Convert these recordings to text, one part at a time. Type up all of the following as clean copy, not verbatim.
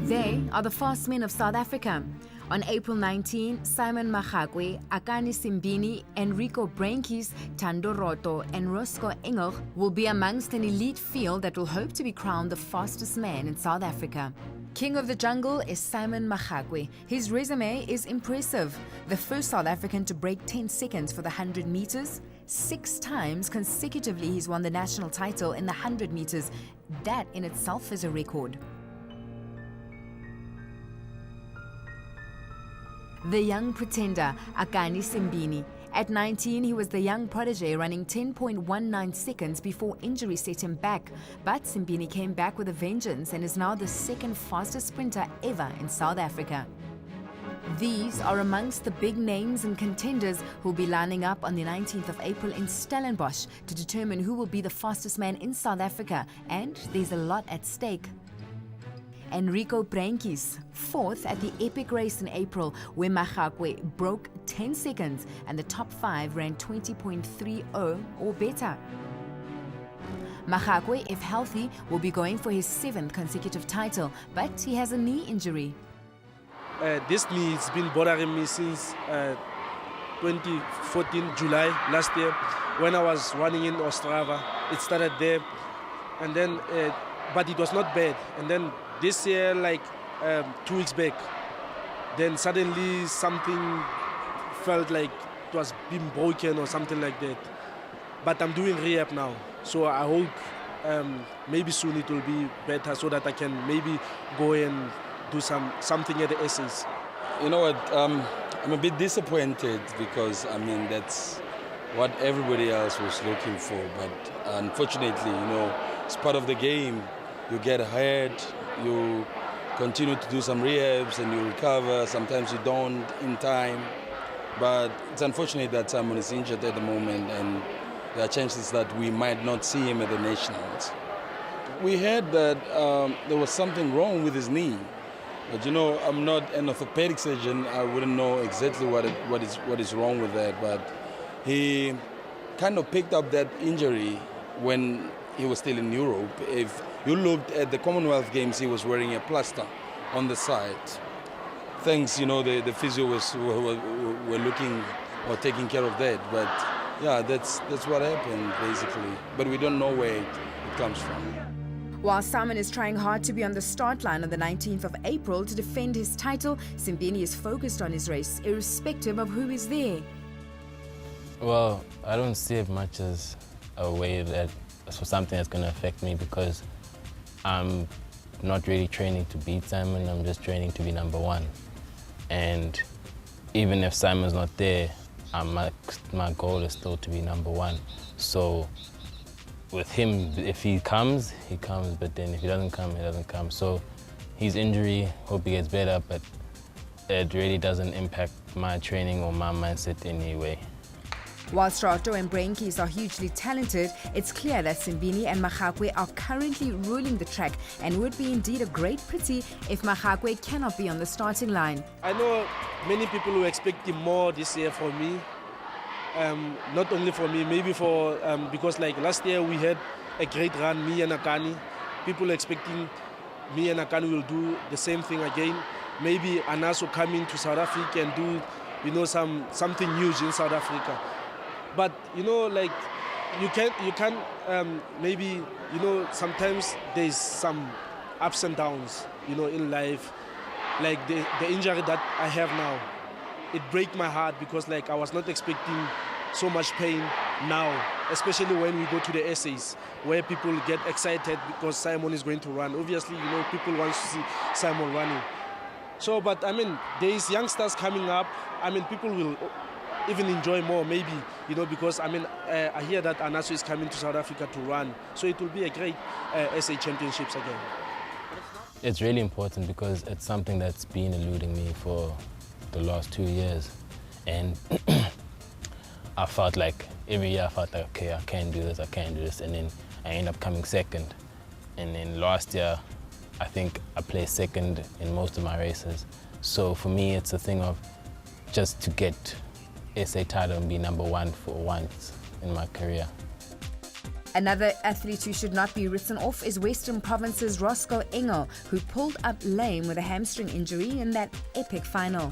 They are the fast men of South Africa. On April 19, Simon Magakwe, Akani Simbini, Enrico Breintjes, Thando Roto, and Roscoe Engel will be amongst an elite field that will hope to be crowned the fastest man in South Africa. King of the jungle is Simon Magakwe. His resume is impressive. The first South African to break 10 seconds for the 100 meters. 6 times consecutively he's won the national title in the 100 meters. That in itself is a record. The young pretender, Akani Simbini. At 19, he was the young protege running 10.19 seconds before injury set him back. But Simbini came back with a vengeance and is now the second fastest sprinter ever in South Africa. These are amongst the big names and contenders who will be lining up on the 19th of April in Stellenbosch to determine who will be the fastest man in South Africa, and there's a lot at stake. Enrico Breintjes, 4th at the epic race in April, where Magakwe broke 10 seconds and the top 5 ran 20.30 or better. Magakwe, if healthy, will be going for his 7th consecutive title, but he has a knee injury. This knee has been bothering me since 2014, July last year, when I was running in Ostrava. It started there, and then, but it was not bad. And then this year, like 2 weeks back, then suddenly something felt like it was being broken or something like that. But I'm doing rehab now, so I hope maybe soon it will be better so that I can maybe go and do something at the essays. You know what, I'm a bit disappointed because, I mean, that's what everybody else was looking for. But unfortunately, you know, it's part of the game. You get hurt, you continue to do some rehabs and you recover. Sometimes you don't in time. But it's unfortunate that Simon is injured at the moment, and there are chances that we might not see him at the Nationals. We heard that there was something wrong with his knee. But you know, I'm not an orthopedic surgeon. I wouldn't know exactly what is wrong with that. But he kind of picked up that injury when he was still in Europe. If you looked at the Commonwealth Games, he was wearing a plaster on the side. Thanks, you know, the physio were looking or taking care of that. But yeah, that's what happened basically. But we don't know where it comes from. While Simon is trying hard to be on the start line on the 19th of April to defend his title, Simbini is focused on his race, irrespective of who is there. Well, I don't see it much as a way that for something that's going to affect me, because I'm not really training to beat Simon, I'm just training to be number 1. And even if Simon's not there, my goal is still to be number 1. So with him, if he comes, but then if he doesn't come, he doesn't come. So his injury, hope he gets better, but it really doesn't impact my training or my mindset in any way. While Roto and Breintjes are hugely talented, it's clear that Simbini and Magakwe are currently ruling the track, and would be indeed a great pity if Magakwe cannot be on the starting line. I know many people who expect him more this year for me. Not only for me, maybe for, because like last year we had a great run, me and Akani. People expecting me and Akani will do the same thing again. Maybe Anas will come into South Africa and do, you know, something huge in South Africa. But, you know, like, you can maybe, you know, sometimes there's some ups and downs, you know, in life. Like the injury that I have now, it breaks my heart because, like, I was not expecting so much pain now, especially when we go to the essays where people get excited because Simon is going to run. Obviously, you know, people want to see Simon running. So, but I mean, there is youngsters coming up. I mean, people will even enjoy more, maybe, you know, because I mean, I hear that Anaso is coming to South Africa to run. So it will be a great SA Championships again. It's really important because it's something that's been eluding me for the last 2 years. And I felt like, every year I felt like, okay, I can't do this, and then I end up coming second. And then last year, I think I placed second in most of my races. So for me, it's a thing of just to get SA title and be number 1 for once in my career. Another athlete who should not be written off is Western Province's Roscoe Engel, who pulled up lame with a hamstring injury in that epic final.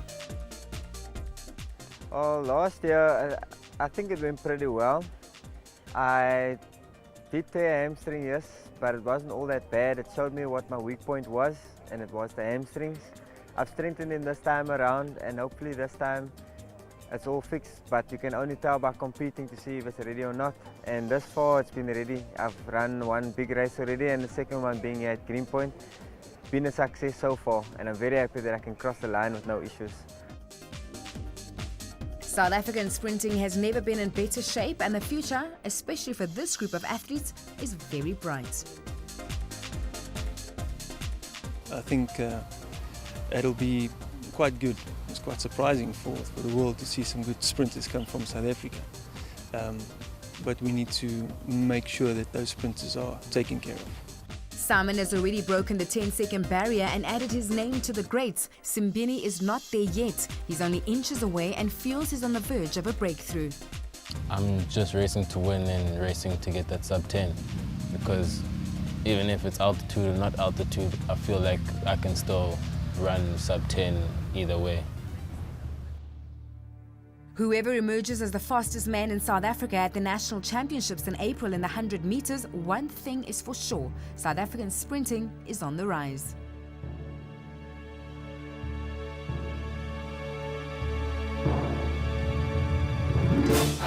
Oh, last year, I think it went pretty well. I did tear a hamstring, yes, but it wasn't all that bad. It showed me what my weak point was, and it was the hamstrings. I've strengthened it this time around, and hopefully this time it's all fixed, but you can only tell by competing to see if it's ready or not. And this far it's been ready. I've run one big race already, and the second one being here at Greenpoint. It's been a success so far, and I'm very happy that I can cross the line with no issues. South African sprinting has never been in better shape, and the future, especially for this group of athletes, is very bright. I think it'll be quite good. It's quite surprising for the world to see some good sprinters come from South Africa. But we need to make sure that those sprinters are taken care of. Simon has already broken the 10-second barrier and added his name to the greats. Simbini is not there yet. He's only inches away and feels he's on the verge of a breakthrough. I'm just racing to win and racing to get that sub 10, because even if it's altitude or not altitude, I feel like I can still run sub 10 either way. Whoever emerges as the fastest man in South Africa at the National Championships in April in the 100 meters, one thing is for sure: South African sprinting is on the rise.